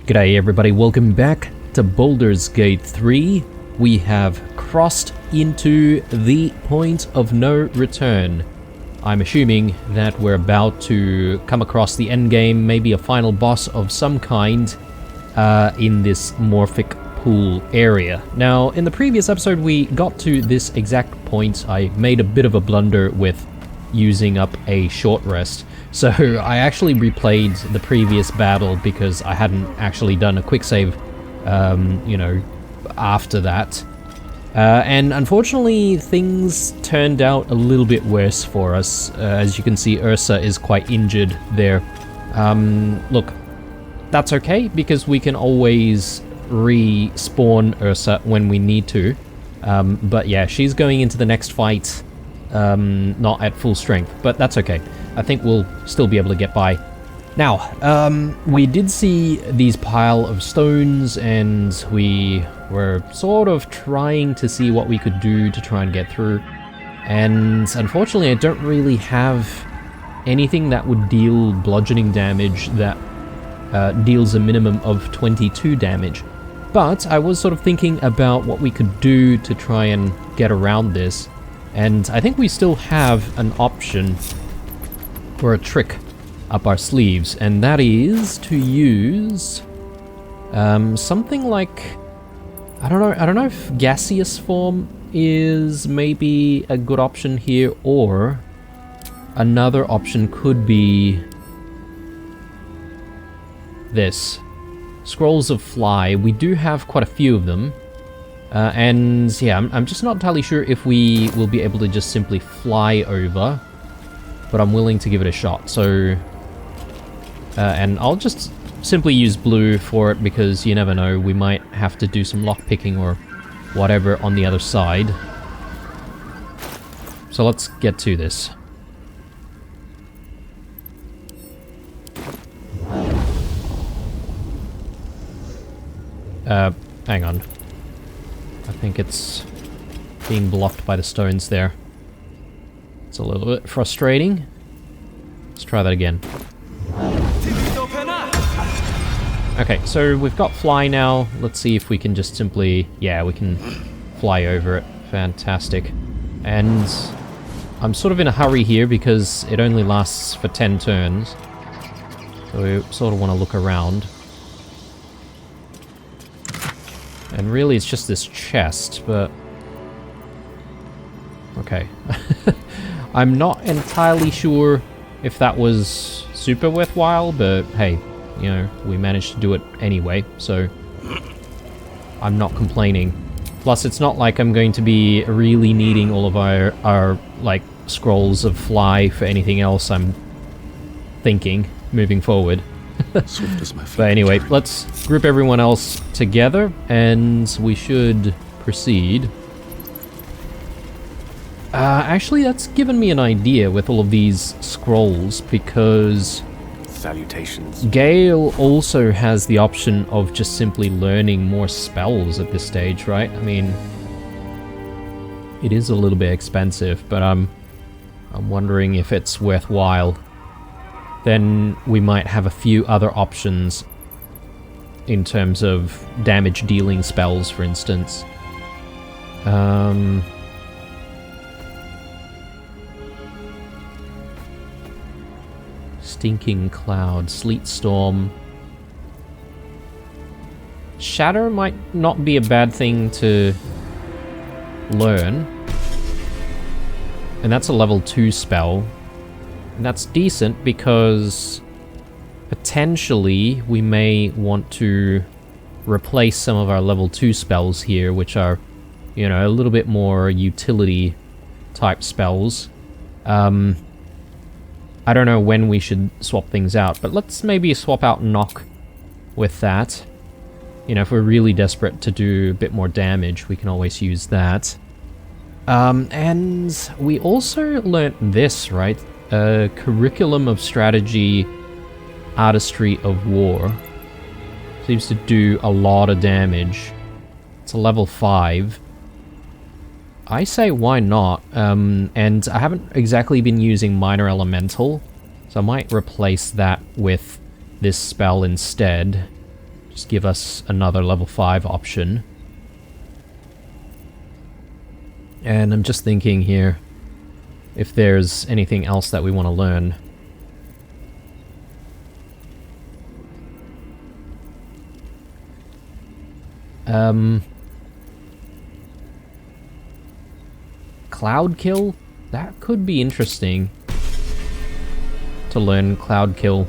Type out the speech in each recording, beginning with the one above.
G'day everybody, welcome back to Baldur's Gate 3. We have crossed into the point of no return. I'm assuming that we're about to come across the endgame, maybe a final boss of some kind, in this Morphic Pool area. Now, in the previous episode we got to this exact point. I made a bit of a blunder with using up a short rest. So I actually replayed the previous battle because I hadn't actually done a quick save, after that. And unfortunately, things turned out a little bit worse for us. As you can see, Ursa is quite injured there. Look, that's okay, because we can always respawn Ursa when we need to. But yeah, she's going into the next fight not at full strength, but that's okay. I think we'll still be able to get by. Now, we did see these pile of stones, and we were sort of trying to see what we could do to try and get through. And unfortunately, I don't really have anything that would deal bludgeoning damage that deals a minimum of 22 damage. But I was sort of thinking about what we could do to try and get around this. And I think we still have an option or a trick up our sleeves, and that is to use something like, I don't know if gaseous form is maybe a good option here, or another option could be this. Scrolls of Fly. We do have quite a few of them. And yeah, I'm just not entirely sure if we will be able to just simply fly over, but I'm willing to give it a shot. So, and I'll just simply use blue for it, because you never know, we might have to do some lockpicking or whatever on the other side. So let's get to this. Hang on. I think it's being blocked by the stones there. It's a little bit frustrating. Let's try that again. Okay, so we've got fly now. Let's see if we can just simply... yeah, we can fly over it. Fantastic. And I'm sort of in a hurry here because it only lasts for 10 turns. So we sort of want to look around. And really it's just this chest, but... okay. I'm not entirely sure if that was super worthwhile, but hey, you know, we managed to do it anyway, so I'm not complaining. Plus, it's not like I'm going to be really needing all of our like, scrolls of fly for anything else, I'm thinking, moving forward. But anyway, let's group everyone else together, and we should proceed. Actually, that's given me an idea with all of these scrolls, because... salutations. Gale also has the option of just simply learning more spells at this stage, right? I mean, it is a little bit expensive, but I'm wondering if it's worthwhile. Then we might have a few other options in terms of damage dealing spells, for instance. Stinking Cloud, Sleet Storm. Shatter might not be a bad thing to learn. And that's a level 2 spell. And that's decent because potentially we may want to replace some of our level 2 spells here, which are, you know, a little bit more utility type spells. I don't know when we should swap things out, but let's maybe swap out Knock with that. You know, if we're really desperate to do a bit more damage, we can always use that. And we also learnt this, right? A Curriculum of Strategy, Artistry of War. Seems to do a lot of damage. It's a level 5. I say why not, and I haven't exactly been using Minor Elemental, so I might replace that with this spell instead. Just give us another level 5 option. And I'm just thinking here if there's anything else that we want to learn. Cloud Kill? That could be interesting to learn Cloud Kill.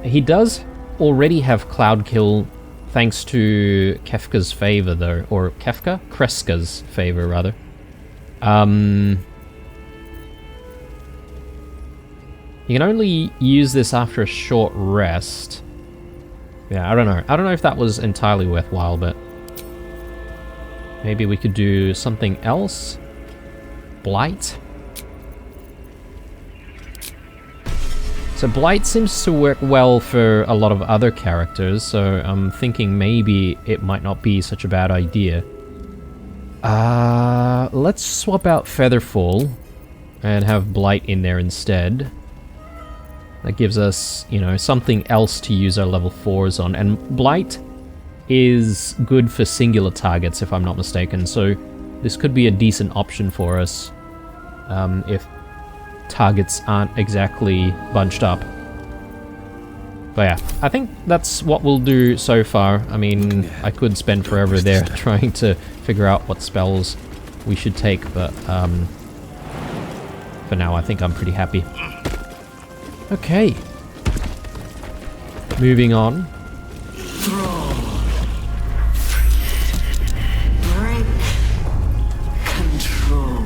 He does already have Cloud Kill thanks to Kefka's favor though, or Kreska's favor rather. You can only use this after a short rest. Yeah, I don't know. I don't know if that was entirely worthwhile, but maybe we could do something else. Blight. So Blight seems to work well for a lot of other characters, so I'm thinking maybe it might not be such a bad idea. Let's swap out Featherfall and have Blight in there instead. That gives us, you know, something else to use our level 4s on. And Blight is good for singular targets, if I'm not mistaken, so this could be a decent option for us if targets aren't exactly bunched up. But yeah, I think that's what we'll do so far. I mean, I could spend forever there trying to figure out what spells we should take, but for now I think I'm pretty happy. Okay. Moving on. Break control.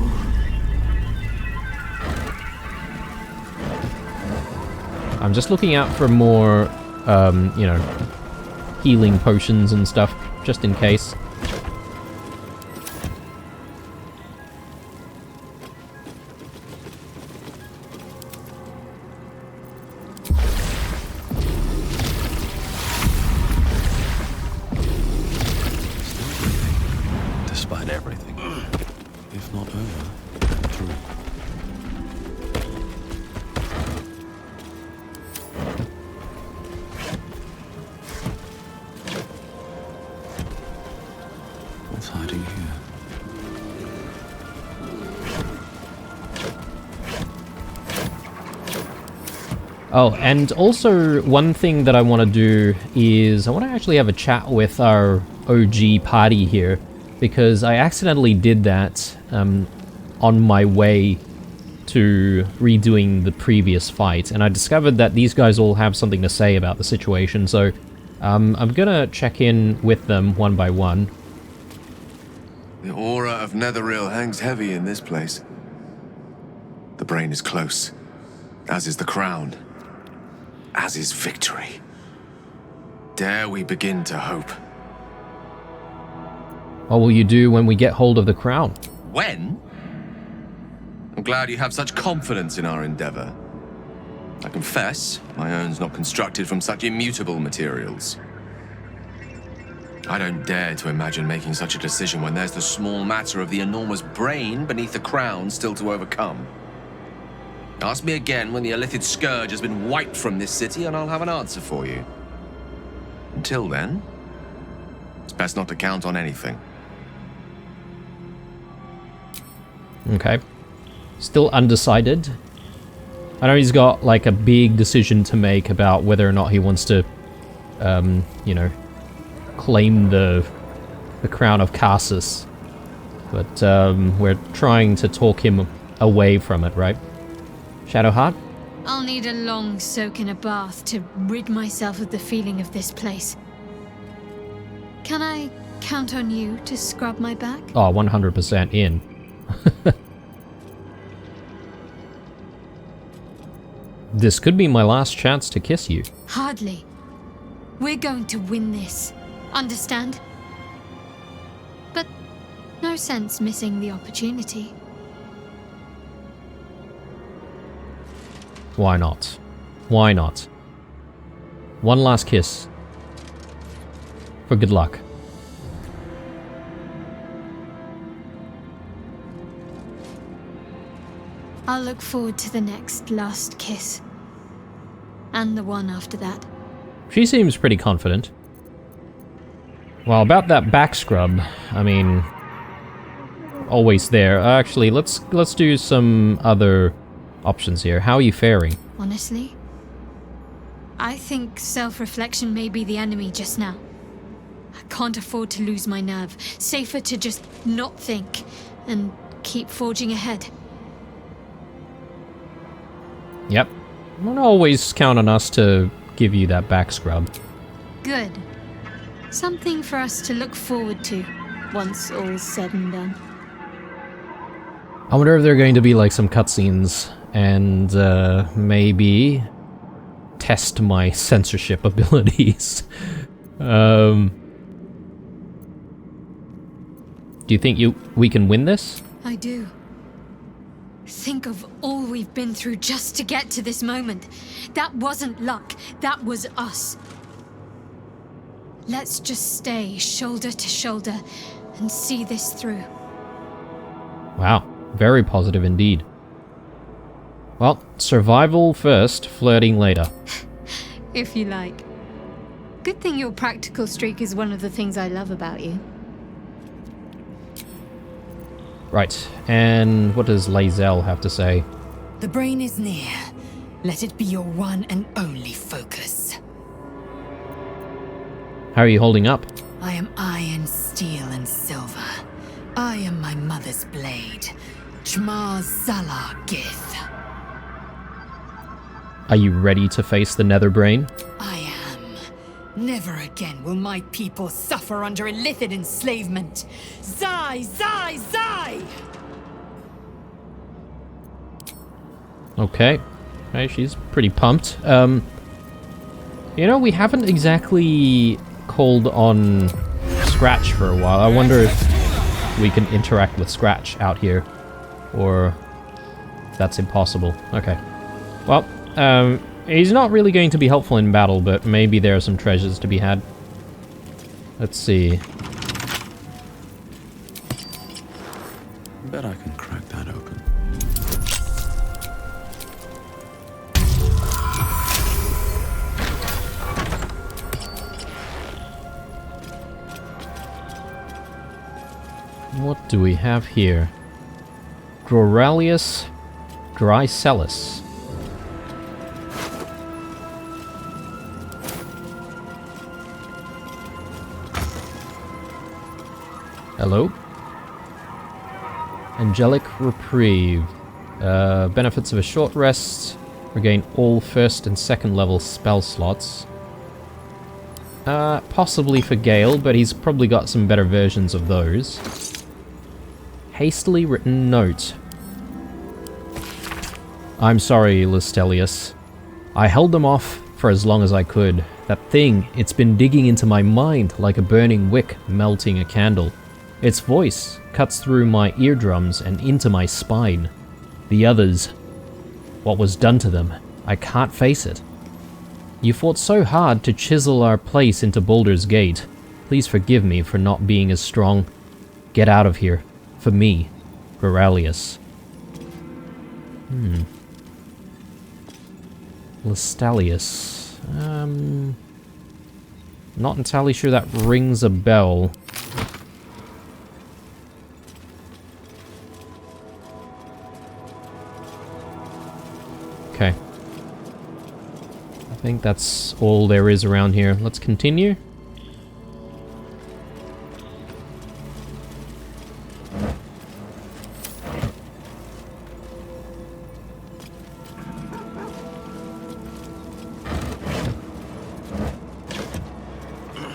I'm just looking out for more, you know, healing potions and stuff, just in case. Despite everything, if not over, through. What's hiding here? Oh, and also one thing that I want to do is I want to actually have a chat with our OG party here, because I accidentally did that on my way to redoing the previous fight, and I discovered that these guys all have something to say about the situation, so I'm gonna check in with them one by one. The aura of Netheril hangs heavy in this place. The brain is close, as is the crown, as is victory. Dare we begin to hope? What will you do when we get hold of the crown? When? I'm glad you have such confidence in our endeavor. I confess, my own's not constructed from such immutable materials. I don't dare to imagine making such a decision when there's the small matter of the enormous brain beneath the crown still to overcome. Ask me again when the Illithid scourge has been wiped from this city and I'll have an answer for you. Until then, it's best not to count on anything. Okay. Still undecided. I know he's got like a big decision to make about whether or not he wants to, you know, claim the crown of Karsus. But we're trying to talk him away from it, right? Shadowheart? I'll need a long soak in a bath to rid myself of the feeling of this place. Can I count on you to scrub my back? Oh, 100% in. This could be my last chance to kiss you. Hardly. We're going to win this. Understand? But no sense missing the opportunity. Why not? Why not? One last kiss. For good luck. I'll look forward to the next last kiss. And the one after that. She seems pretty confident. Well, about that back scrub, I mean, always there. Actually, let's do some other options here. How are you faring? Honestly, I think self-reflection may be the enemy just now. I can't afford to lose my nerve. Safer to just not think and keep forging ahead. Yep. Don't always count on us to give you that back scrub. Good. Something for us to look forward to once all's said and done. I wonder if there are going to be like some cutscenes and maybe test my censorship abilities. Do you think we can win this? I do. Think of all we've been through just to get to this moment. That wasn't luck, that was us. Let's just stay shoulder to shoulder and see this through. Wow, very positive indeed. Well, survival first, flirting later. If you like. Good thing your practical streak is one of the things I love about you. Right, and what does Lae'zel have to say? The brain is near. Let it be your one and only focus. How are you holding up? I am iron, steel, and silver. I am my mother's blade. Chmar Zalar Gith. Are you ready to face the Nether Brain? I am. Never again will my people suffer under illithid enslavement. Zai, Zai, Zai! Okay. Okay, she's pretty pumped. You know, we haven't exactly called on Scratch for a while. I wonder if we can interact with Scratch out here. Or if that's impossible. Okay. Well, he's not really going to be helpful in battle, but maybe there are some treasures to be had. Let's see. Bet I can crack that open. What do we have here? Groralius Drycellus. Hello? Angelic Reprieve. Benefits of a short rest. Regain all first and second level spell slots. Possibly for Gale, but he's probably got some better versions of those. Hastily written note. I'm sorry, Listelius. I held them off for as long as I could. That thing, it's been digging into my mind like a burning wick melting a candle. Its voice cuts through my eardrums and into my spine. The others, what was done to them, I can't face it. You fought so hard to chisel our place into Baldur's Gate. Please forgive me for not being as strong. Get out of here. For me, Groralius. Listelius. Not entirely sure that rings a bell. Okay. I think that's all there is around here. Let's continue.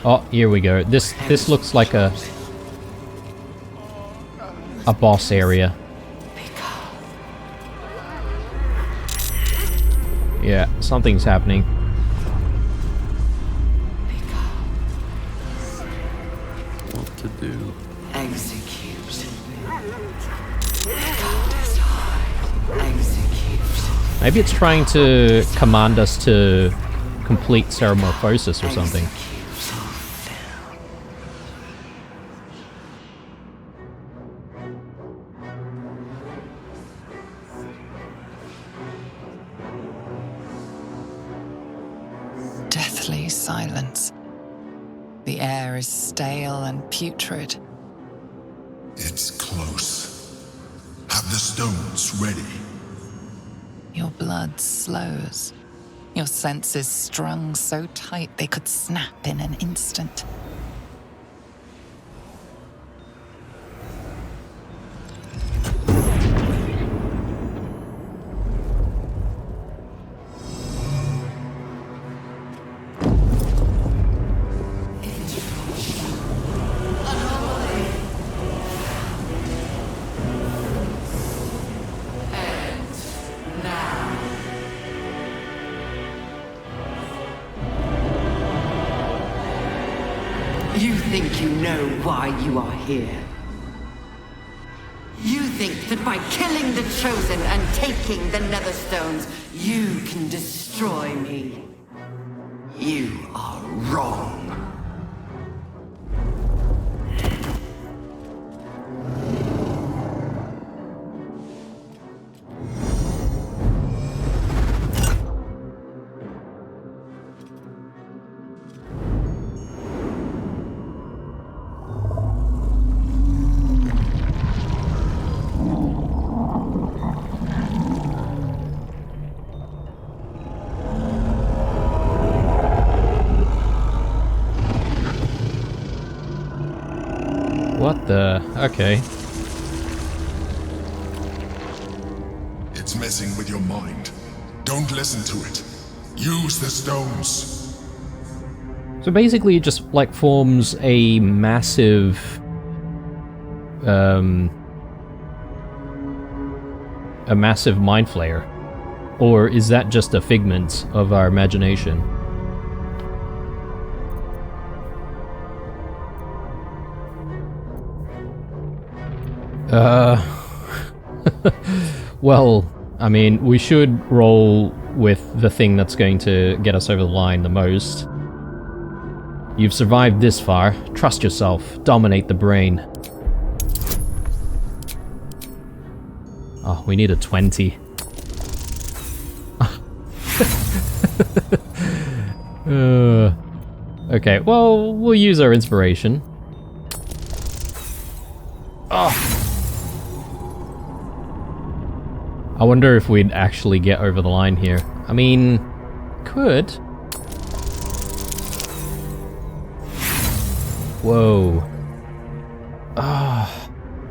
Oh, here we go. This looks like a boss area. Yeah, something's happening. What to do? Execute. Execute. Maybe it's trying to command us to complete Ceramorphosis or something. The air is stale and putrid. It's close. Have the stones ready. Your blood slows. Your senses strung so tight they could snap in an instant. You think you know why you are here? You think that by killing the Chosen and taking the Netherstones, you can destroy me? You are wrong. What the? Okay. It's messing with your mind. Don't listen to it. Use the stones. So basically it just like forms a massive mind flayer. Or is that just a figment of our imagination? Well, I mean, we should roll with the thing that's going to get us over the line the most. You've survived this far. Trust yourself. Dominate the brain. Oh, we need a 20. Okay, well, we'll use our inspiration. Oh. I wonder if we'd actually get over the line here. I mean, could. Whoa.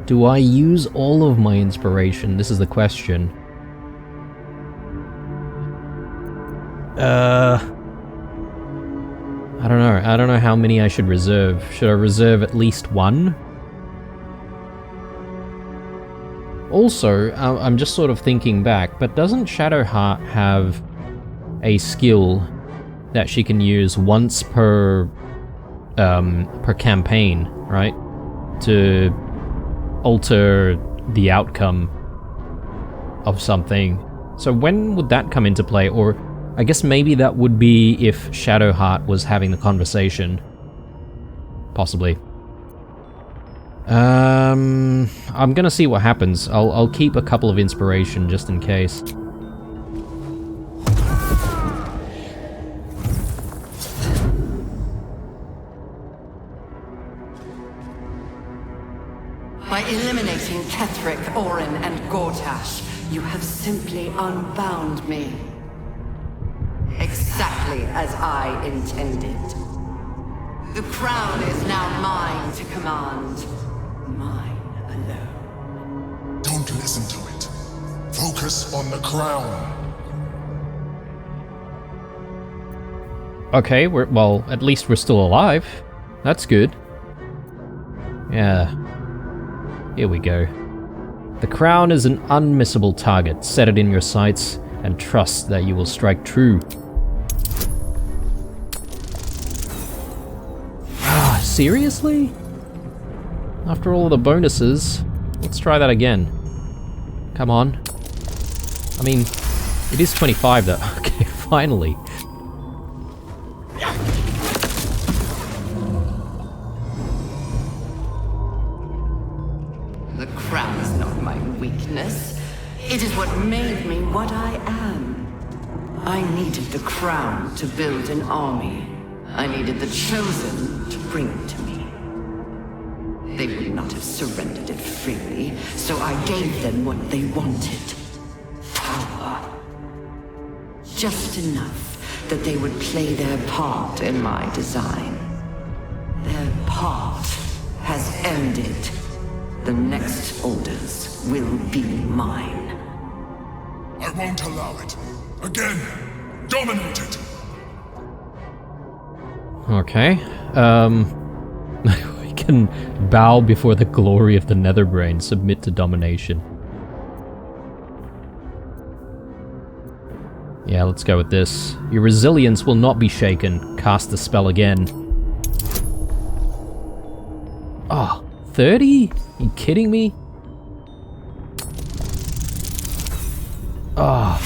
Do I use all of my inspiration? This is the question. I don't know. I don't know how many I should reserve. Should I reserve at least one? Also, I'm just sort of thinking back, but doesn't Shadowheart have a skill that she can use once per campaign, right? To alter the outcome of something. So when would that come into play? Or I guess maybe that would be if Shadowheart was having the conversation. Possibly. I'm gonna see what happens. I'll keep a couple of inspiration just in case. By eliminating Ketheric, Orin, and Gortash, you have simply unbound me. Exactly as I intended. The crown is now mine to command. Mine alone. Don't listen to it. Focus on the crown. Okay, well, at least we're still alive. That's good. Yeah. Here we go. The crown is an unmissable target. Set it in your sights and trust that you will strike true. Ah, seriously? After all the bonuses, let's try that again. Come on. I mean, it is 25 though. Okay, finally. The crown is not my weakness. It is what made me what I am. I needed the crown to build an army. I needed the Chosen to bring it to me. They would not have surrendered it freely, so I gave them what they wanted. Power. Just enough that they would play their part in my design. Their part has ended. The next orders will be mine. I won't allow it. Again, dominate it. Okay. We can bow before the glory of the Netherbrain, submit to domination. Yeah, let's go with this. Your resilience will not be shaken. Cast the spell again. Oh, 30? Are you kidding me? Oh.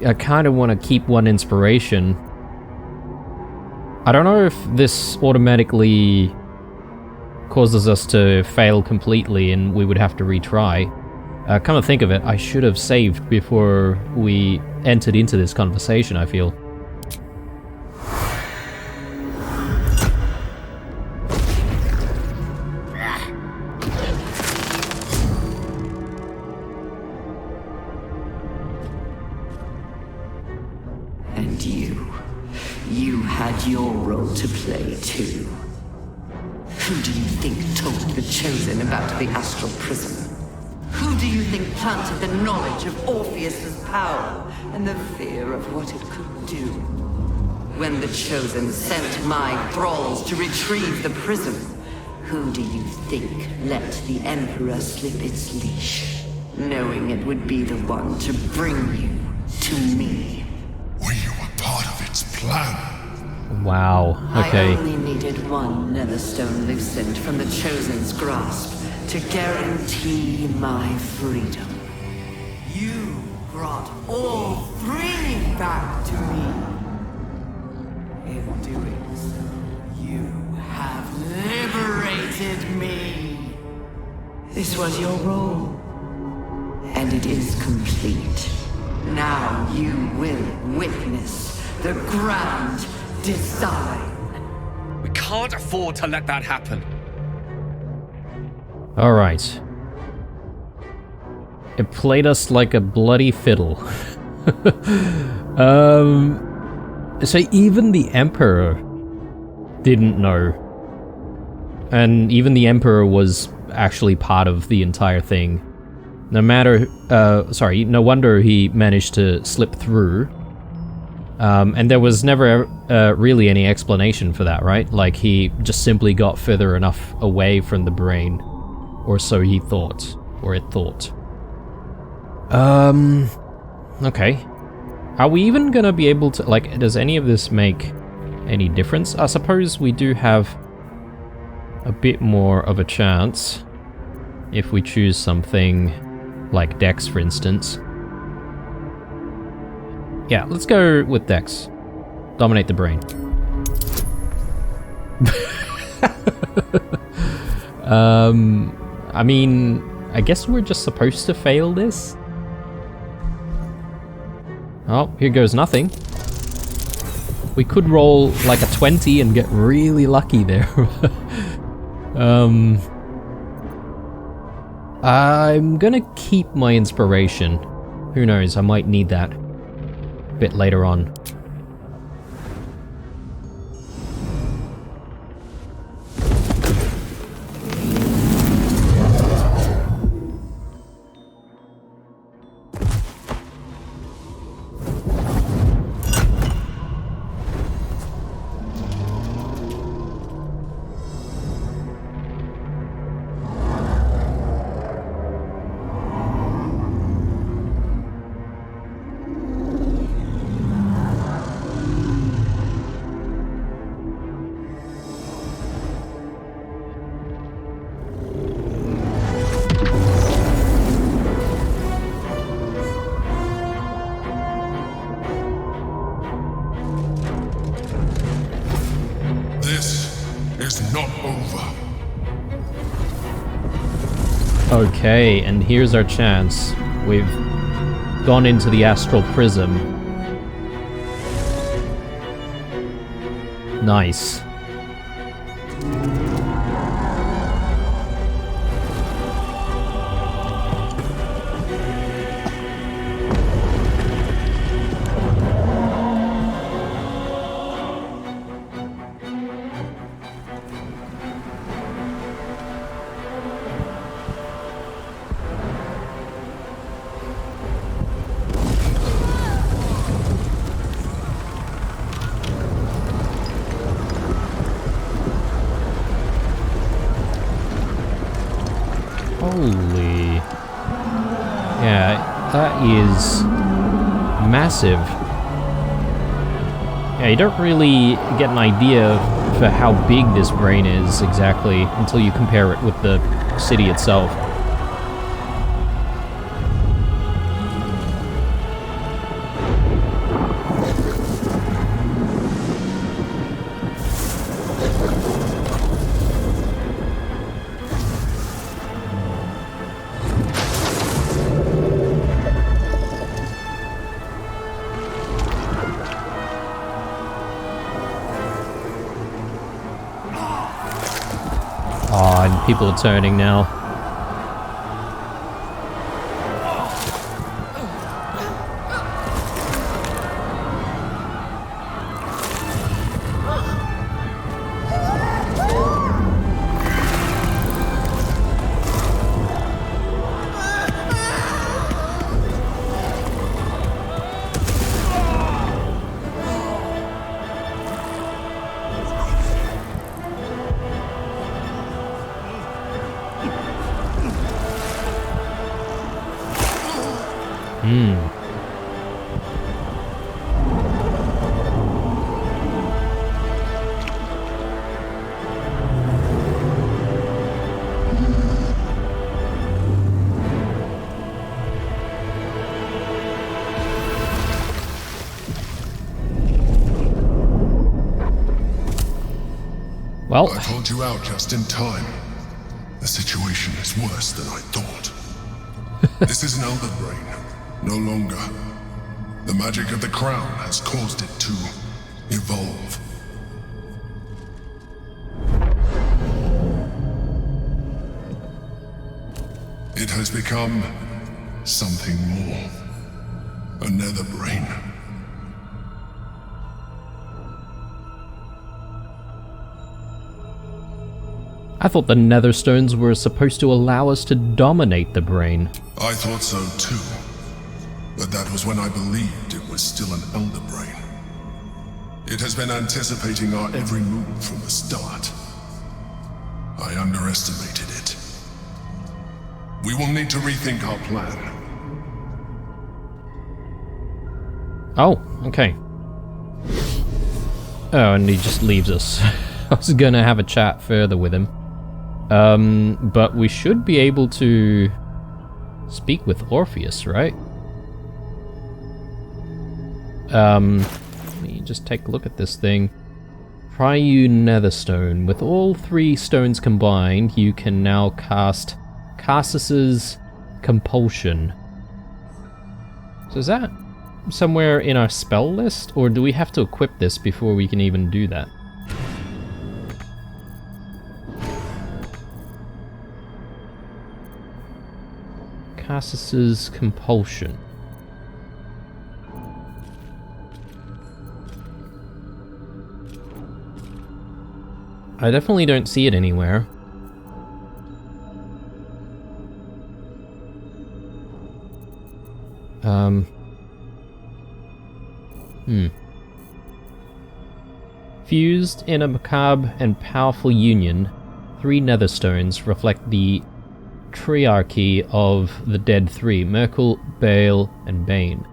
I kind of want to keep one inspiration. I don't know if this automatically causes us to fail completely and we would have to retry. Come to think of it, I should have saved before we entered into this conversation, I feel. And you had your role to play too. Who do you think told the Chosen about the Astral Prism? Who do you think planted the knowledge of Orpheus's power and the fear of what it could do? When the Chosen sent my thralls to retrieve the prism, who do you think let the Emperor slip its leash, knowing it would be the one to bring you to me? We were part of its plan. Wow, okay. I only needed one Netherstone loosened from the Chosen's grasp to guarantee my freedom. You brought all three back to me. In doing so, you have liberated me. This was your role, and it is complete. Now you will witness the grand design. We can't afford to let that happen. Alright. It played us like a bloody fiddle. So even the Emperor didn't know. And even the Emperor was actually part of the entire thing. No wonder he managed to slip through. And there was never really any explanation for that, right? Like, he just simply got further enough away from the brain. Or so he thought. Or it thought. Okay. Are we even gonna be able to, like, does any of this make any difference? I suppose we do have a bit more of a chance if we choose something like Dex, for instance. Yeah, let's go with Dex. Dominate the brain. I mean, I guess we're just supposed to fail this? Oh, here goes nothing. We could roll like a 20 and get really lucky there. I'm gonna keep my inspiration. Who knows, I might need that a bit later on. Okay, and here's our chance. We've gone into the astral prism. Nice. Holy... Yeah, that is massive. Yeah, you don't really get an idea for how big this brain is exactly until you compare it with the city itself. Oh, and people are turning now. Well, I pulled you out just in time. The situation is worse than I thought. This is an elder brain, no longer. The magic of the crown has caused it to evolve. It has become something more. Another brain. I thought the Netherstones were supposed to allow us to dominate the brain. I thought so too. But that was when I believed it was still an elder brain. It has been anticipating our every move from the start. I underestimated it. We will need to rethink our plan. Oh, okay. Oh, and he just leaves us. I was gonna have a chat further with him. But we should be able to speak with Orpheus, right? Let me just take a look at this thing. Pryu Netherstone. With all three stones combined, you can now cast Cassus's Compulsion. So is that somewhere in our spell list, or do we have to equip this before we can even do that? Cassus's Compulsion. I definitely don't see it anywhere. Fused in a macabre and powerful union, three Netherstones reflect the triarchy of the dead three, Merkel, Baal, and Bane.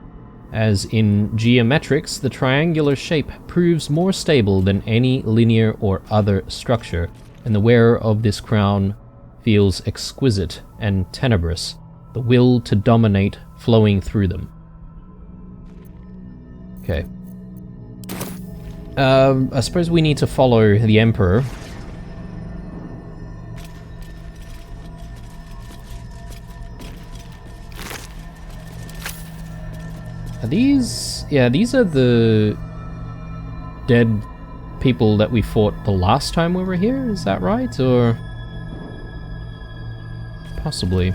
As in geometrics, the triangular shape proves more stable than any linear or other structure, and the wearer of this crown feels exquisite and tenebrous, the will to dominate flowing through them. Okay. I suppose we need to follow the Emperor. Are these... Yeah, these are the dead people that we fought the last time we were here, is that right? Or... possibly.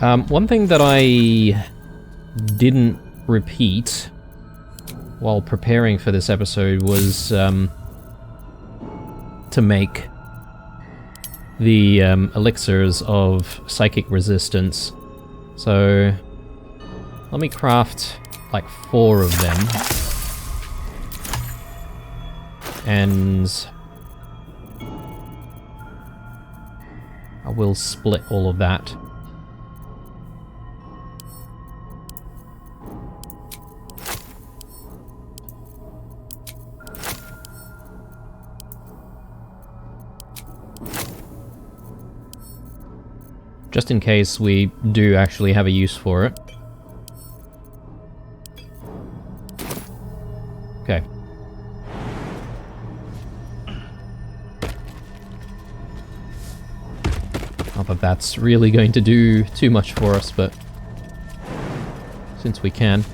One thing that I didn't repeat while preparing for this episode was to make the elixirs of psychic resistance. So let me craft like 4 of them, and I will split all of that. Just in case we do actually have a use for it. Okay. Not that that's really going to do too much for us, but since we can.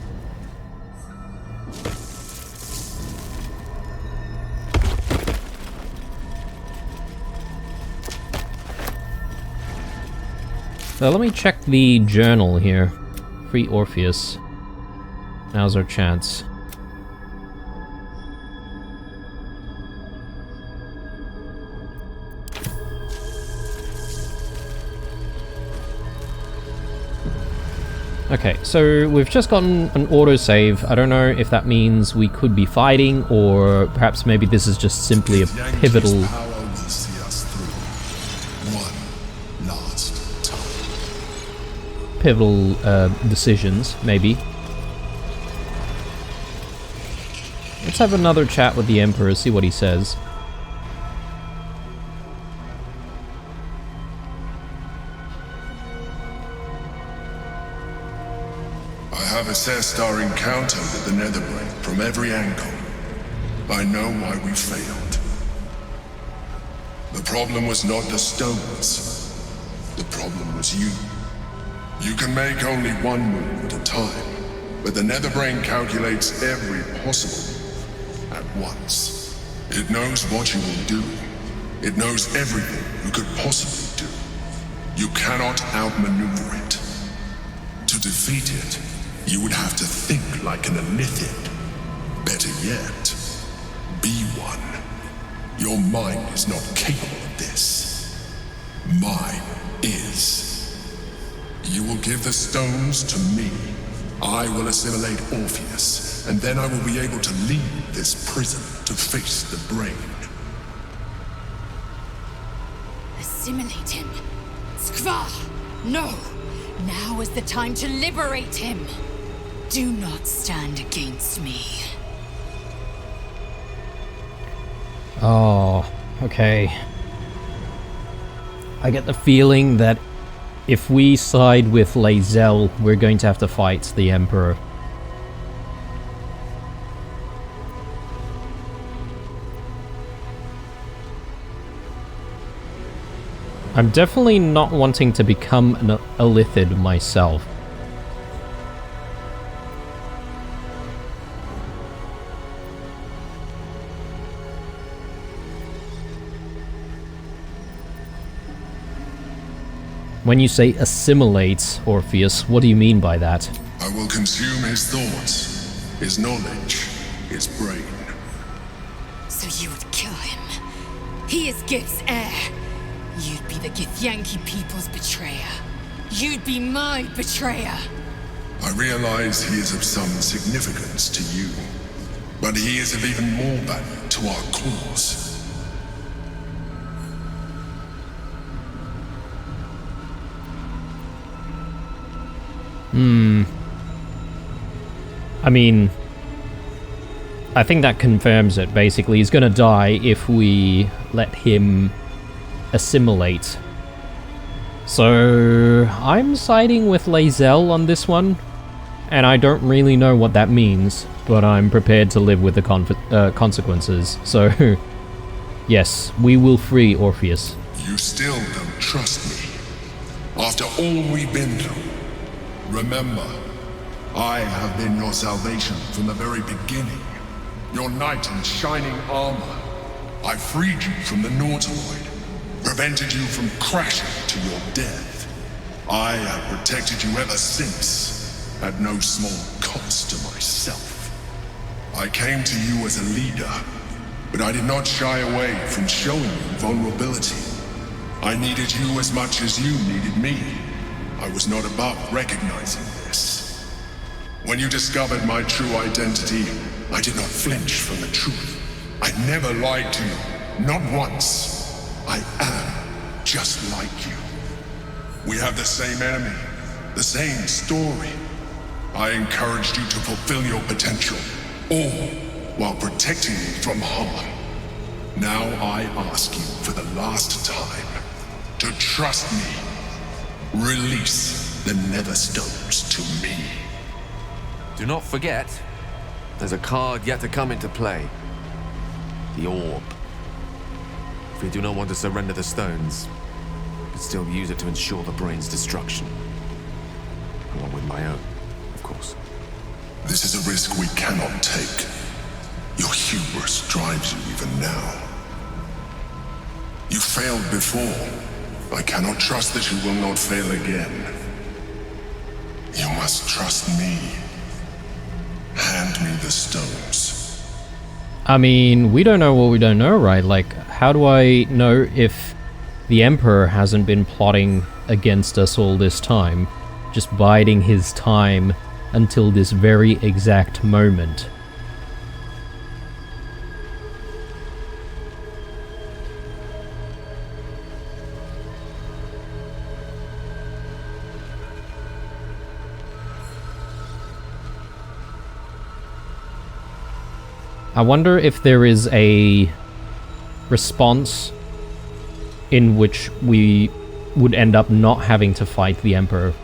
So let me check the journal here. Free Orpheus. Now's our chance. Okay, so we've just gotten an autosave. I don't know if that means we could be fighting, or perhaps maybe this is just simply a pivotal... pivotal decisions, maybe. Let's have another chat with the Emperor, see what he says. I have assessed our encounter with the Netherbrain from every angle. I know why we failed. The problem was not the stones. The problem was you. You can make only one move at a time, but the Netherbrain calculates every possible move at once. It knows what you will do. It knows everything you could possibly do. You cannot outmaneuver it. To defeat it, you would have to think like an Elithid. Better yet, be one. Your mind is not capable of this. Mine is. You will give the stones to me. I will assimilate Orpheus, and then I will be able to leave this prison to face the brain. Assimilate him? Skva! No! Now is the time to liberate him! Do not stand against me. Oh, okay. I get the feeling that if we side with Lae'zel, we're going to have to fight the Emperor. I'm definitely not wanting to become an Elithid myself. When you say assimilate, Orpheus, what do you mean by that? I will consume his thoughts, his knowledge, his brain. So you would kill him? He is Gith's heir. You'd be the Githyanki people's betrayer. You'd be my betrayer. I realize he is of some significance to you, but he is of even more value to our cause. I mean, I think that confirms it, basically. He's gonna die if we let him assimilate. So, I'm siding with Lae'zel on this one, and I don't really know what that means, but I'm prepared to live with the consequences. So, yes, we will free Orpheus. You still don't trust me. After all we've been through, remember, I have been your salvation from the very beginning. Your knight in shining armor. I freed you from the Nautiloid, prevented you from crashing to your death. I have protected you ever since, at no small cost to myself. I came to you as a leader, but I did not shy away from showing you vulnerability. I needed you as much as you needed me. I was not above recognizing this. When you discovered my true identity, I did not flinch from the truth. I never lied to you, not once. I am just like you. We have the same enemy, the same story. I encouraged you to fulfill your potential, all while protecting you from harm. Now I ask you for the last time to trust me. Release the Nether Stones to me. Do not forget, there's a card yet to come into play. The Orb. If we do not want to surrender the stones, we can still use it to ensure the brain's destruction. Along with my own, of course. This is a risk we cannot take. Your hubris drives you even now. You failed before. I cannot trust that you will not fail again. You must trust me. Hand me the stones. I mean, we don't know what we don't know, right? Like, how do I know if the Emperor hasn't been plotting against us all this time? Just biding his time until this very exact moment. I wonder if there is a response in which we would end up not having to fight the Emperor.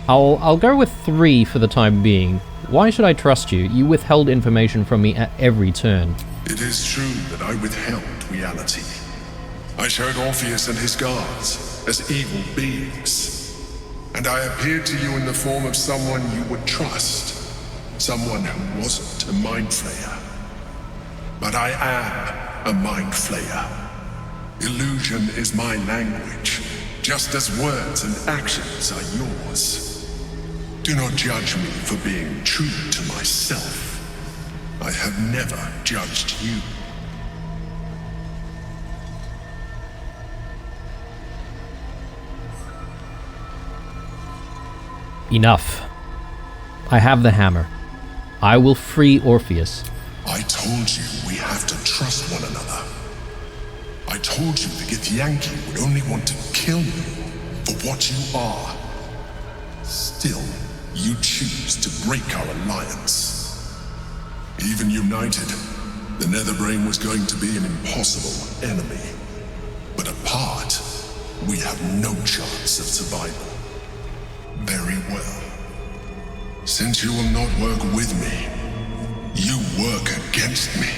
I'll go with 3 for the time being. Why should I trust you? You withheld information from me at every turn. It is true that I withheld reality. I showed Orpheus and his guards as evil beings. And I appeared to you in the form of someone you would trust. Someone who wasn't a mind flayer. But I am a mind flayer. Illusion is my language, just as words and actions are yours. Do not judge me for being true to myself. I have never judged you. Enough. I have the hammer. I will free Orpheus. I told you we have to trust one another. I told you the Githyanki would only want to kill you for what you are. Still, you choose to break our alliance. Even united, the Netherbrain was going to be an impossible enemy. But apart, we have no chance of survival. Very well. Since you will not work with me, you work against me.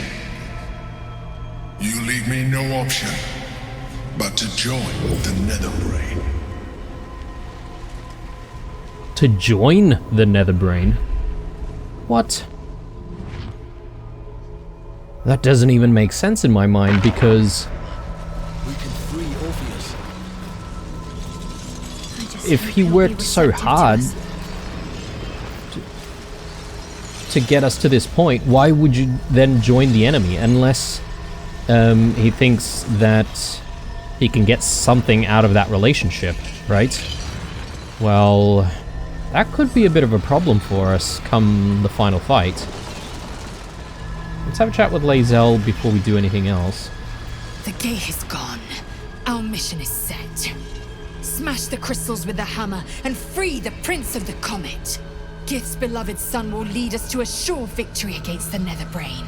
You leave me no option but to join the Netherbrain. To join the Netherbrain? What? That doesn't even make sense in my mind, because We can free Orpheus. if he worked so hard to get us to this point, why would you then join the enemy? Unless he thinks that he can get something out of that relationship, right? Well, that could be a bit of a problem for us come the final fight. Let's have a chat with Lae'zel before we do anything else. The gate is gone. Our mission is set. Smash the crystals with the hammer and free the Prince of the Comet. Gith's beloved son will lead us to a sure victory against the Netherbrain.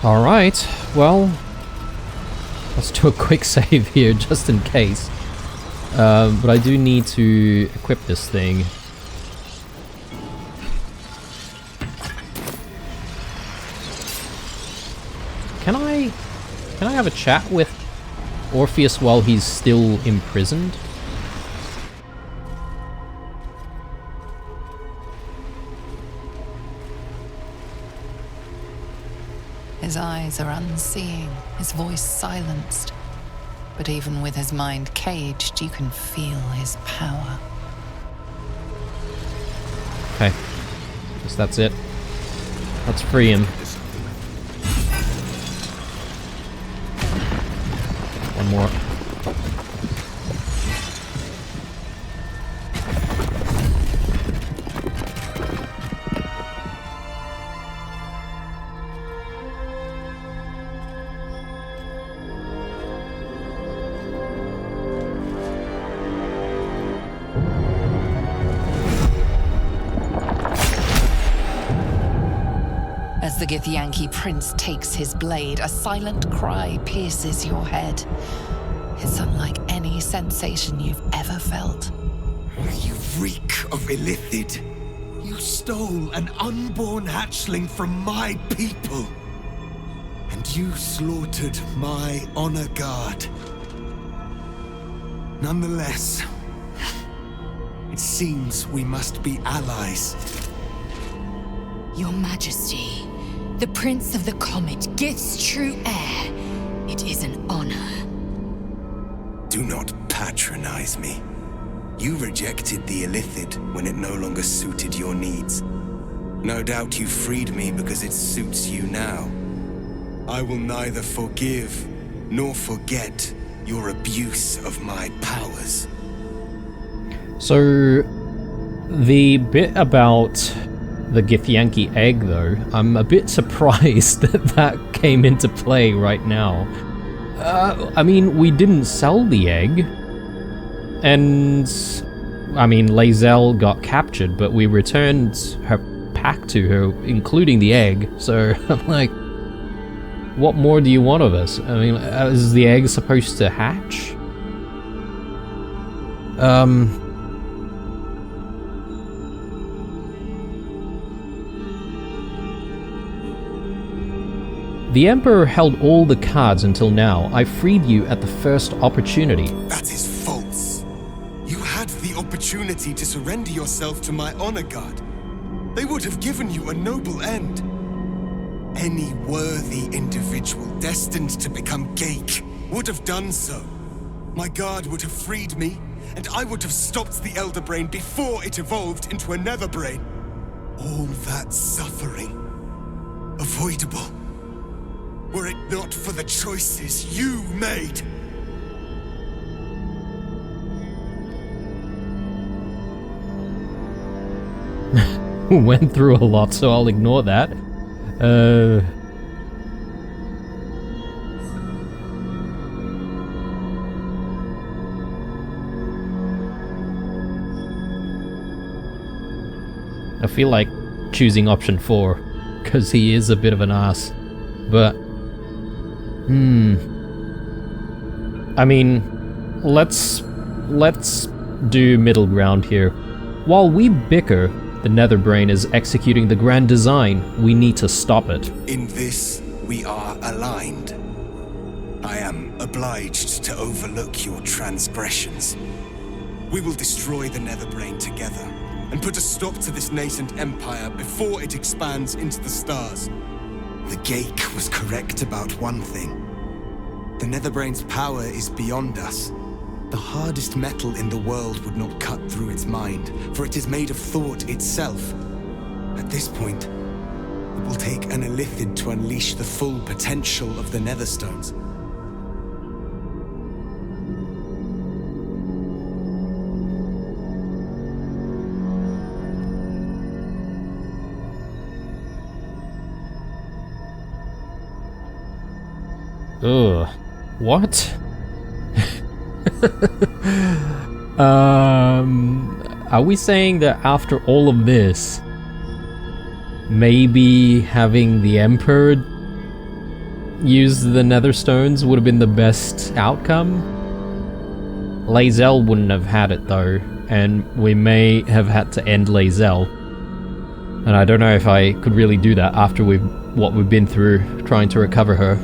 Alright, well, let's do a quick save here just in case. But I do need to equip this thing. Can I Can I have a chat with Orpheus while he's still imprisoned? His eyes are unseeing, his voice silenced. But even with his mind caged, you can feel his power. Okay. Guess that's it. Let's free him. One more. As the Githyanki prince takes his blade, a silent cry pierces your head. It's unlike any sensation you've ever felt. You reek of Illithid. You stole an unborn hatchling from my people. And you slaughtered my honor guard. Nonetheless, it seems we must be allies. Your Majesty, the Prince of the Comet, Gith's true heir. It is an honor. Do not patronize me. You rejected the Illithid when it no longer suited your needs. No doubt you freed me because it suits you now. I will neither forgive nor forget your abuse of my powers. So, the bit about the Githyanki egg, though, I'm a bit surprised that that came into play right now. I mean, we didn't sell the egg, and I mean, Lae'zel got captured, but we returned her pack to her, including the egg, so I'm like, what more do you want of us? I mean, is the egg supposed to hatch? The Emperor held all the cards until now. I freed you at the first opportunity. That is false. You had the opportunity to surrender yourself to my honor guard. They would have given you a noble end. Any worthy individual destined to become Geik would have done so. My guard would have freed me, and I would have stopped the Elder Brain before it evolved into a Nether Brain. All that suffering, avoidable, were it not for the choices you made. Went through a lot, so I'll ignore that. I feel like choosing option 4, because he is a bit of an ass. But, I mean, let's do middle ground here. While we bicker, the Netherbrain is executing the grand design. We need to stop it. In this, we are aligned. I am obliged to overlook your transgressions. We will destroy the Netherbrain together, and put a stop to this nascent empire before it expands into the stars. The Geik was correct about one thing. The Netherbrain's power is beyond us. The hardest metal in the world would not cut through its mind, for it is made of thought itself. At this point, it will take an Illithid to unleash the full potential of the Netherstones. Ugh. What? Are we saying that after all of this, maybe having the Emperor use the Netherstones would have been the best outcome? Lae'zel wouldn't have had it though, and we may have had to end Lae'zel. And I don't know if I could really do that after what we've been through trying to recover her.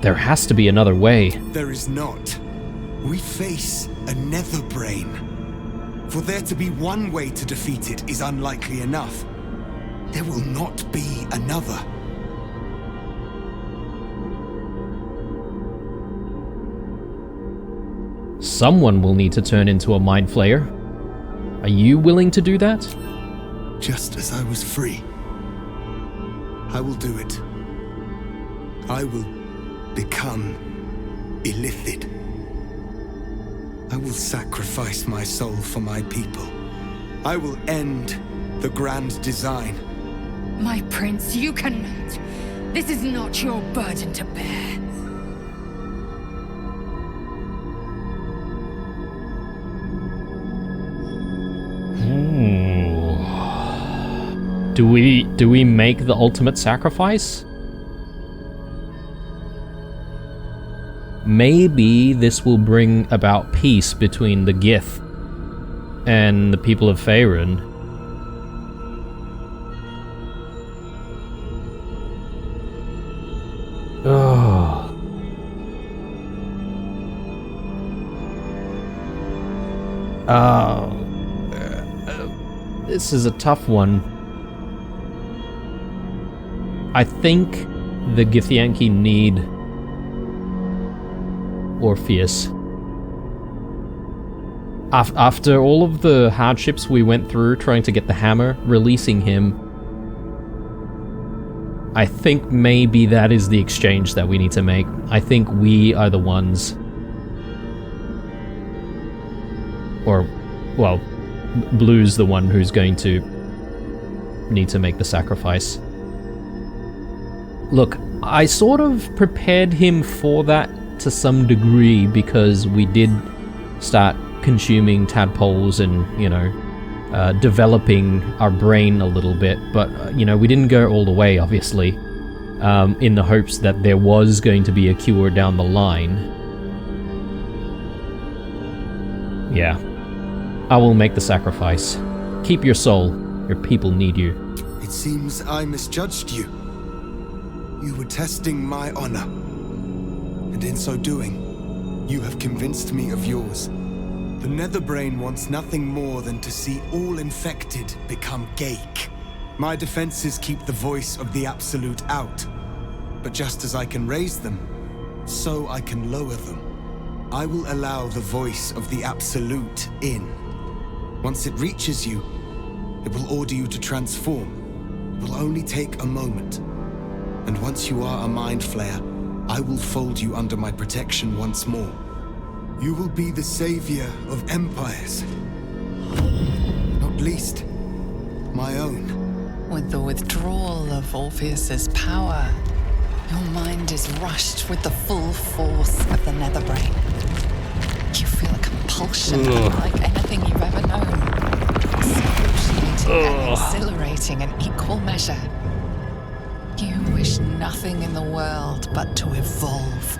There has to be another way. There is not. We face a nether brain. For there to be one way to defeat it is unlikely enough. There will not be another. Someone will need to turn into a Mind Flayer. Are you willing to do that? Just as I was free, I will do it. I will become illithid. I will sacrifice my soul for my people. I will end the grand design. My prince, you cannot. This is not your burden to bear. Do we make the ultimate sacrifice? Maybe this will bring about peace between the Gith and the people of Faerun. Oh. This is a tough one. I think the Githyanki need Orpheus. After all of the hardships we went through trying to get the hammer, releasing him, I think maybe that is the exchange that we need to make. I think we are the ones, or, well, Blue's the one who's going to need to make the sacrifice. Look, I sort of prepared him for that to some degree because we did start consuming tadpoles and, you know, developing our brain a little bit, but, you know, we didn't go all the way, obviously, in the hopes that there was going to be a cure down the line. Yeah. I will make the sacrifice. Keep your soul. Your people need you. It seems I misjudged you. You were testing my honor. And in so doing, you have convinced me of yours. The Netherbrain wants nothing more than to see all infected become Gaik. My defenses keep the voice of the Absolute out. But just as I can raise them, so I can lower them. I will allow the voice of the Absolute in. Once it reaches you, it will order you to transform. It will only take a moment. And once you are a Mind Flayer, I will fold you under my protection once more. You will be the savior of empires. Not least, my own. With the withdrawal of Orpheus's power, your mind is rushed with the full force of the Netherbrain. You feel a compulsion unlike anything you've ever known. Excruciating and exhilarating in equal measure. You wish nothing in the world but to evolve.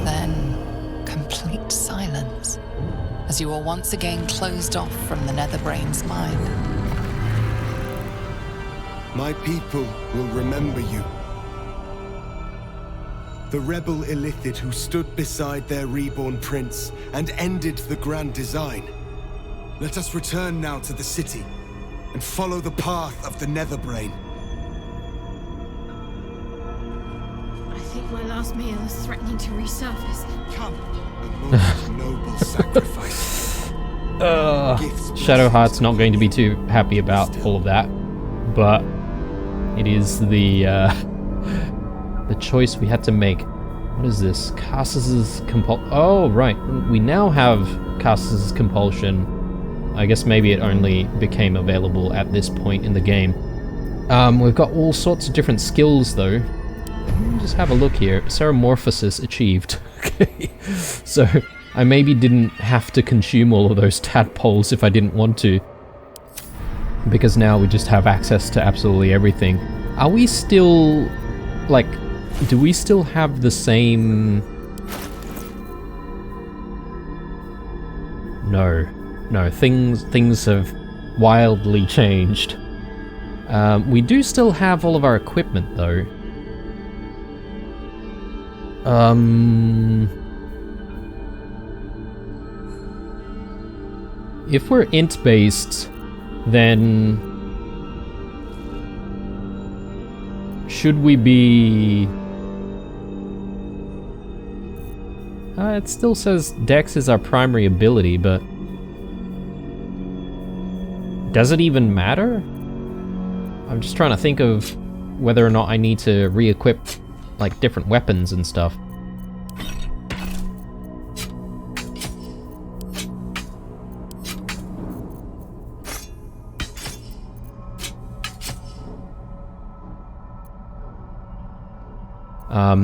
Then, complete silence, as you are once again closed off from the Netherbrain's mind. My people will remember you. The rebel illithid who stood beside their reborn prince and ended the grand design. Let us return now to the city and follow the path of the Netherbrain. I think my last meal is threatening to resurface. Come, a most noble sacrifice. Shadowheart's not going to be too happy about all of that, but it is the choice we had to make. What is this? Cassus's compulsion. Oh, right. We now have Cassus's compulsion. I guess maybe it only became available at this point in the game. We've got all sorts of different skills, though. Let me just have a look here. Ceramorphosis achieved. Okay. So, I maybe didn't have to consume all of those tadpoles if I didn't want to. Because now we just have access to absolutely everything. Are we still... like... do we still have the same... No. No, things have wildly changed. We do still have all of our equipment, though. If we're int-based, then should we be... it still says Dex is our primary ability, but... does it even matter? I'm just trying to think of whether or not I need to re-equip, like, different weapons and stuff.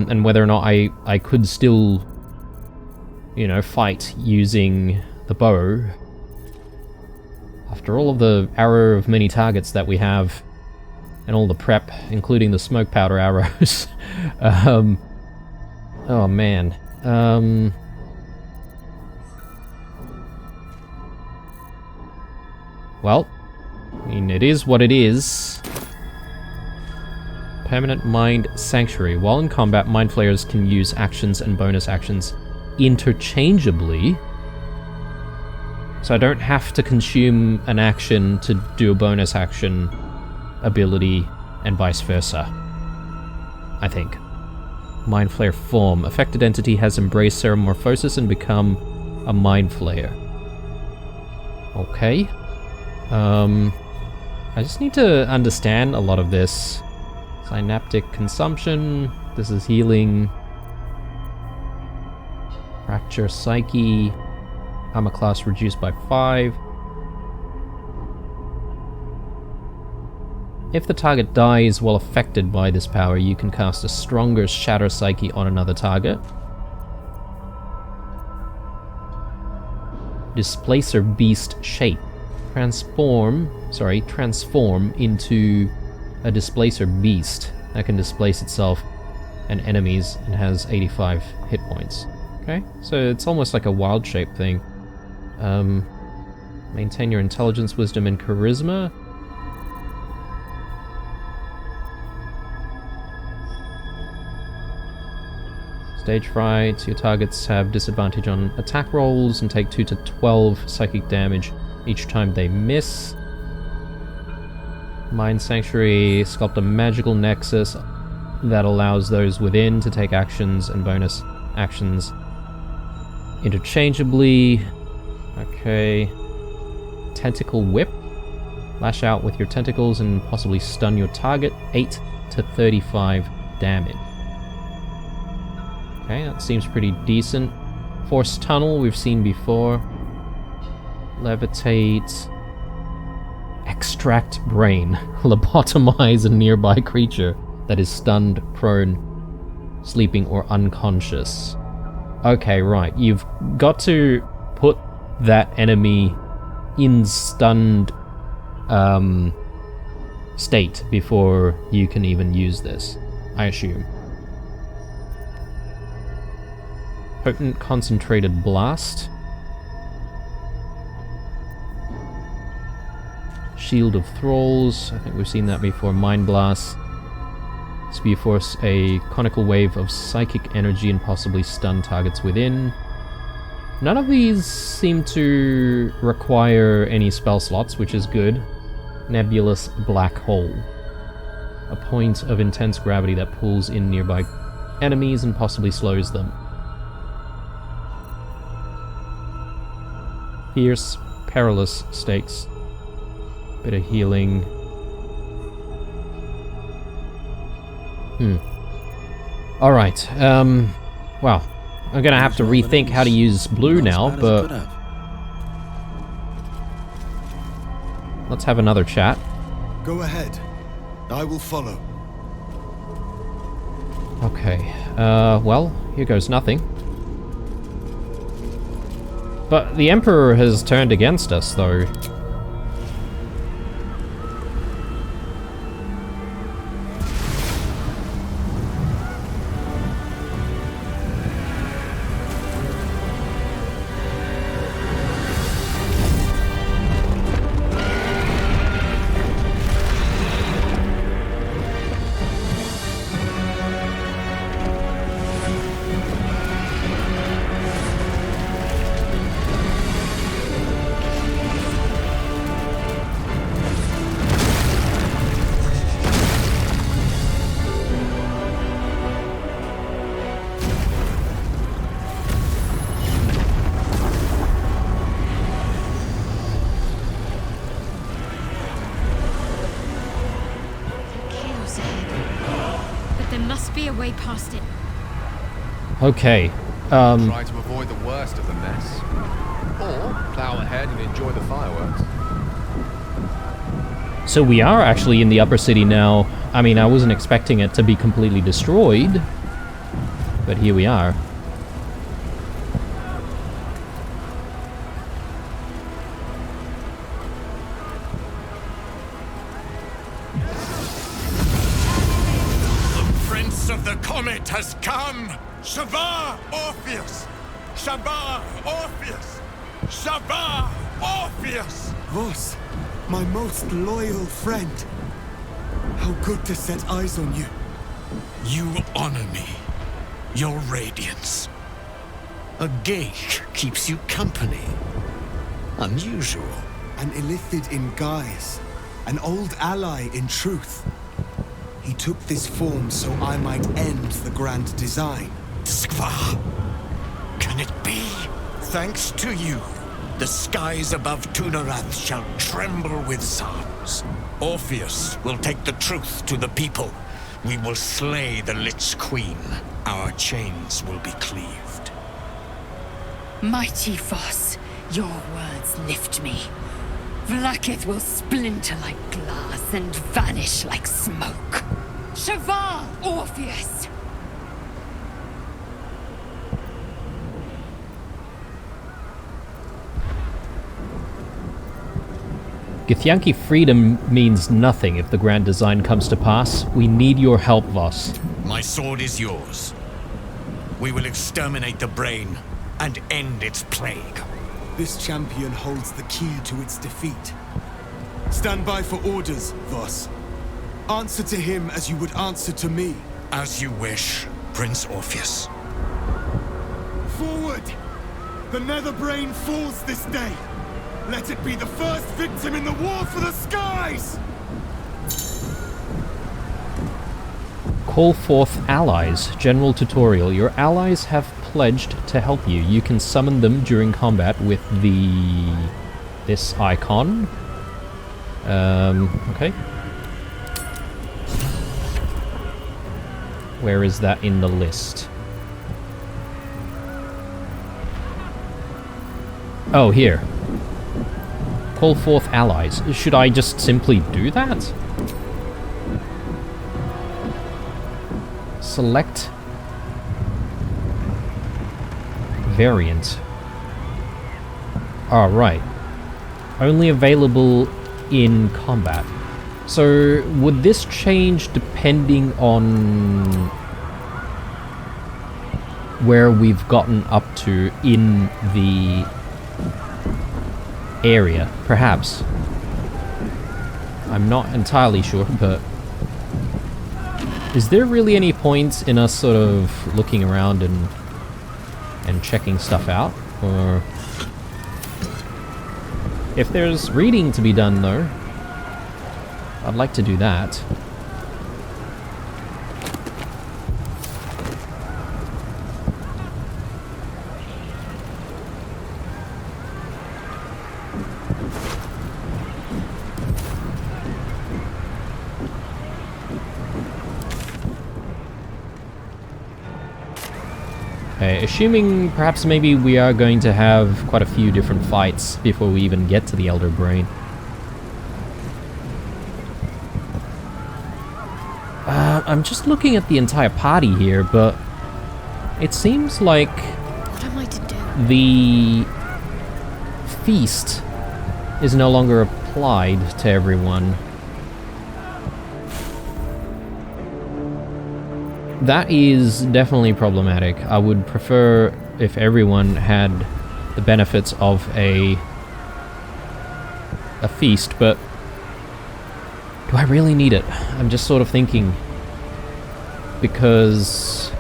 And whether or not I could still, you know, fight using the bow. After all of the arrow of many targets that we have, and all the prep, including the smoke powder arrows. Oh man. Well, I mean, it is what it is. Permanent Mind Sanctuary. While in combat, Mind Flayers can use actions and bonus actions interchangeably. So I don't have to consume an action to do a bonus action ability, and vice versa. I think. Mind Flayer form. Affected entity has embraced Ceramorphosis and become a Mind Flayer. Okay. I just need to understand a lot of this. Synaptic consumption. This is healing. Fracture Psyche. Armor class reduced by 5. If the target dies while affected by this power, you can cast a stronger Shatter Psyche on another target. Displacer Beast Shape. Transform into a Displacer Beast that can displace itself and enemies and has 85 hit points. Okay, so it's almost like a wild shape thing. Maintain your intelligence, wisdom, and charisma. Stage fright, your targets have disadvantage on attack rolls and take 2 to 12 psychic damage each time they miss. Mind Sanctuary, sculpt a magical nexus that allows those within to take actions and bonus actions interchangeably. Okay. Tentacle Whip. Lash out with your tentacles and possibly stun your target. 8 to 35 damage. Okay, that seems pretty decent. Force Tunnel, we've seen before. Levitate. Extract Brain. Lobotomize a nearby creature that is stunned, prone, sleeping, or unconscious. Okay, right. You've got to put that enemy in stunned state before you can even use this, I assume. Potent Concentrated Blast. Shield of Thralls. I think we've seen that before. Mind Blast. Spear Force, a conical wave of psychic energy and possibly stun targets within. None of these seem to require any spell slots, which is good. Nebulous Black Hole. A point of intense gravity that pulls in nearby enemies and possibly slows them. Fierce, Perilous Stakes. Bit of healing. Alright, well, I'm gonna have to rethink how to use blue now, but... let's have another chat. Go ahead. I will follow. Okay, well, here goes nothing. But the Emperor has turned against us, though. be a way past it. Okay. Try to avoid the worst of the mess. Or plow ahead and enjoy the fireworks. So we are actually in the upper city now. I mean, I wasn't expecting it to be completely destroyed, but here we are. The Prince of the Comet has come! Shabbat Orpheus! Shabbat Orpheus! Shabbat Orpheus! Vos, my most loyal friend. How good to set eyes on you. You honor me, your radiance. A geik keeps you company. Unusual. An illithid in guise, an old ally in truth. He took this form so I might end the grand design. Skva, can it be? Thanks to you, the skies above Tunarath shall tremble with psalms. Orpheus will take the truth to the people. We will slay the Lich Queen. Our chains will be cleaved. Mighty Voss, your words lift me. Vlaakith will splinter like glass and vanish like smoke. Shavar Orpheus! Githyanki freedom means nothing if the grand design comes to pass. We need your help, Voss. My sword is yours. We will exterminate the brain and end its plague. This champion holds the key to its defeat. Stand by for orders, Voss. Answer to him as you would answer to me. As you wish, Prince Orpheus. Forward! The Netherbrain falls this day. Let it be the first victim in the war for the skies! Call forth allies. General tutorial. Your allies have pledged to help you. You can summon them during combat with this icon. Okay. Where is that in the list? Oh, here. Call forth allies. Should I just simply do that? Select variant. Oh, right. Only available in combat. So, would this change depending on where we've gotten up to in the area? Perhaps. I'm not entirely sure, but is there really any point in us sort of looking around and checking stuff out? Or if there's reading to be done though, I'd like to do that. Okay, assuming perhaps maybe we are going to have quite a few different fights before we even get to the Elder Brain. I'm just looking at the entire party here, but it seems like What am I to do? the feast is no longer applied to everyone. That is definitely problematic. I would prefer if everyone had the benefits of a feast, but do I really need it? I'm just sort of thinking, because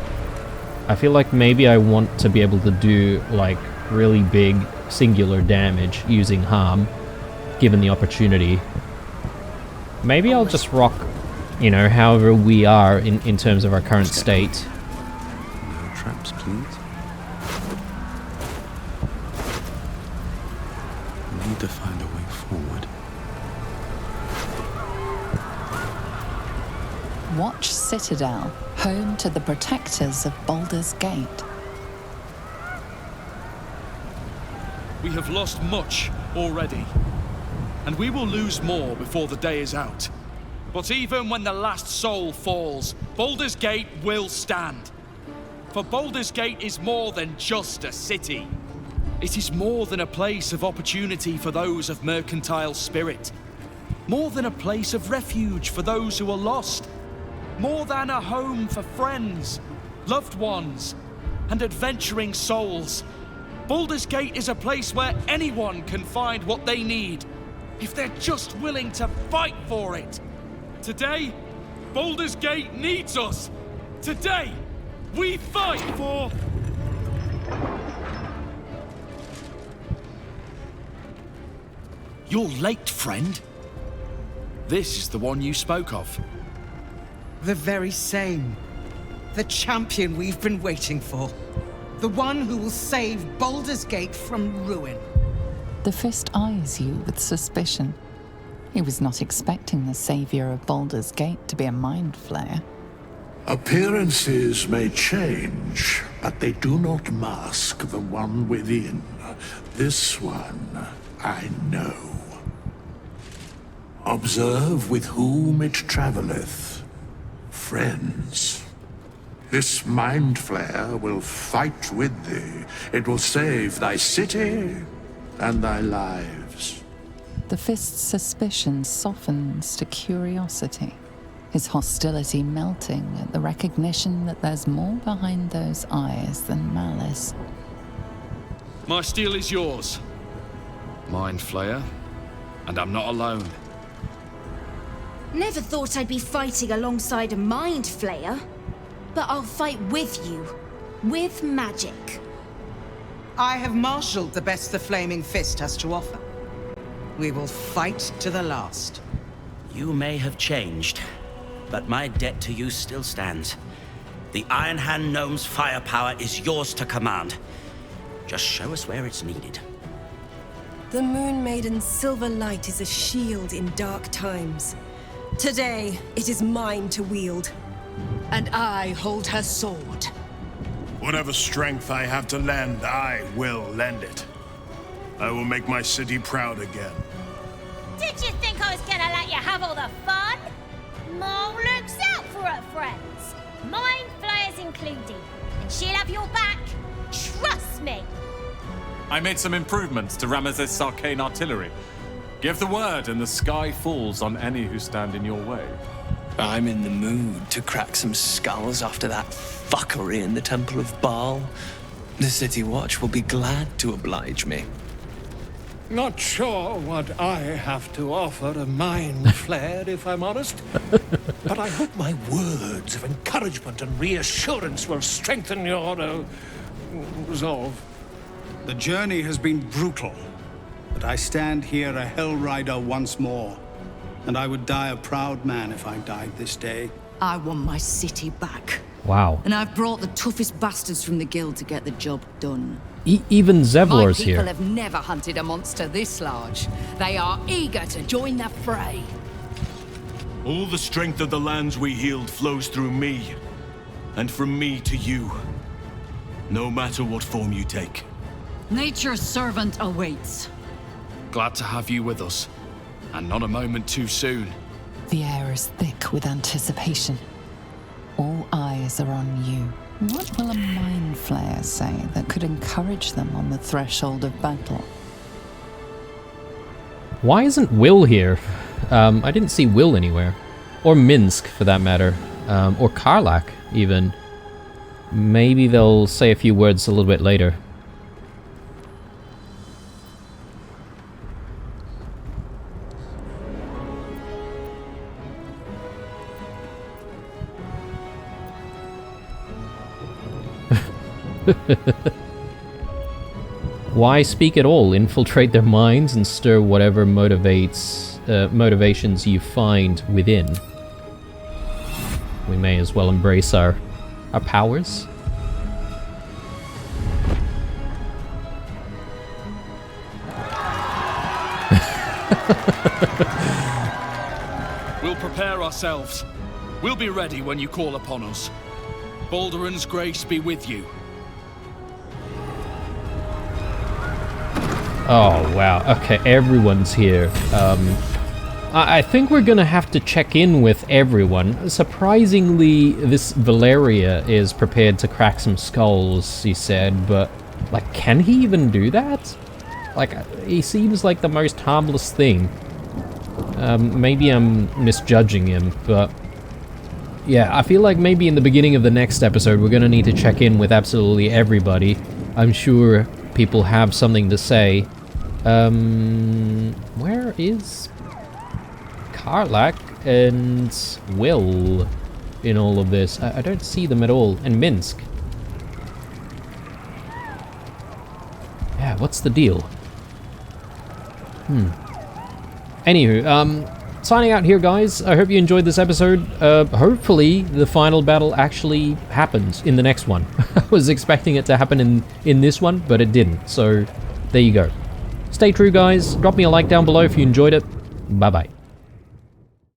I feel like maybe I want to be able to do like really big singular damage using harm, given the opportunity. Maybe I'll just rock, you know, however we are in terms of our current state. No traps, please. We need to find a way forward. Watch Citadel, home to the protectors of Baldur's Gate. We have lost much already, and we will lose more before the day is out. But even when the last soul falls, Baldur's Gate will stand. For Baldur's Gate is more than just a city. It is more than a place of opportunity for those of mercantile spirit. More than a place of refuge for those who are lost. More than a home for friends, loved ones, and adventuring souls. Baldur's Gate is a place where anyone can find what they need, if they're just willing to fight for it. Today, Baldur's Gate needs us. Today, we fight for... You're late, friend. This is the one you spoke of. The very same. The champion we've been waiting for. The one who will save Baldur's Gate from ruin. The Fist eyes you with suspicion. He was not expecting the savior of Baldur's Gate to be a mind flayer. Appearances may change, but they do not mask the one within. This one I know. Observe with whom it travelleth. Friends. This mind flayer will fight with thee. It will save thy city and thy lives. The Fist's suspicion softens to curiosity, his hostility melting at the recognition that there's more behind those eyes than malice. My steel is yours, Mind Flayer, and I'm not alone. Never thought I'd be fighting alongside a Mind Flayer, but I'll fight with you, with magic. I have marshaled the best the Flaming Fist has to offer. We will fight to the last. You may have changed, but my debt to you still stands. The Iron Hand Gnome's firepower is yours to command. Just show us where it's needed. The Moon Maiden's silver light is a shield in dark times. Today, it is mine to wield. And I hold her sword. Whatever strength I have to lend, I will lend it. I will make my city proud again. Did you think I was gonna let you have all the fun? Mole looks out for her friends. Mind Flayers included. And she'll have your back. Trust me. I made some improvements to Ramesses' arcane artillery. Give the word and the sky falls on any who stand in your way. I'm in the mood to crack some skulls after that fuckery in the Temple of Baal. The City Watch will be glad to oblige me. Not sure what I have to offer a mind flare, if I'm honest. But I hope my words of encouragement and reassurance will strengthen your resolve. The journey has been brutal, but I stand here a Hell Rider once more. And I would die a proud man if I died this day. I want my city back. Wow. And I've brought the toughest bastards from the guild to get the job done. Even Zevlor's My here. people have never hunted a monster this large. They are eager to join the fray. All the strength of the lands we healed flows through me, and from me to you. No matter what form you take. Nature's servant awaits. Glad to have you with us, and not a moment too soon. The air is thick with anticipation. All eyes are on you. What will a mind flayer say that could encourage them on the threshold of battle? Why isn't Will here? I didn't see Will anywhere. Or Minsk, for that matter. Or Karlak, even. Maybe they'll say a few words a little bit later. Why speak at all? Infiltrate their minds and stir whatever motivations you find within. We may as well embrace our powers. We'll prepare ourselves. We'll be ready when you call upon us. Baldur's grace be with you. Oh, wow. Okay, everyone's here. I think we're gonna have to check in with everyone. Surprisingly, this Valeria is prepared to crack some skulls, he said, but, like, can he even do that? Like, he seems like the most harmless thing. Maybe I'm misjudging him, but... yeah, I feel like maybe in the beginning of the next episode we're gonna need to check in with absolutely everybody. I'm sure people have something to say. Where is Karlach and Will in all of this? I don't see them at all. And Minsk. Yeah, what's the deal? Anywho, signing out here, guys. I hope you enjoyed this episode. Hopefully the final battle actually happens in the next one. I was expecting it to happen in this one, but it didn't. So there you go. Stay true, guys. Drop me a like down below if you enjoyed it. Bye-bye.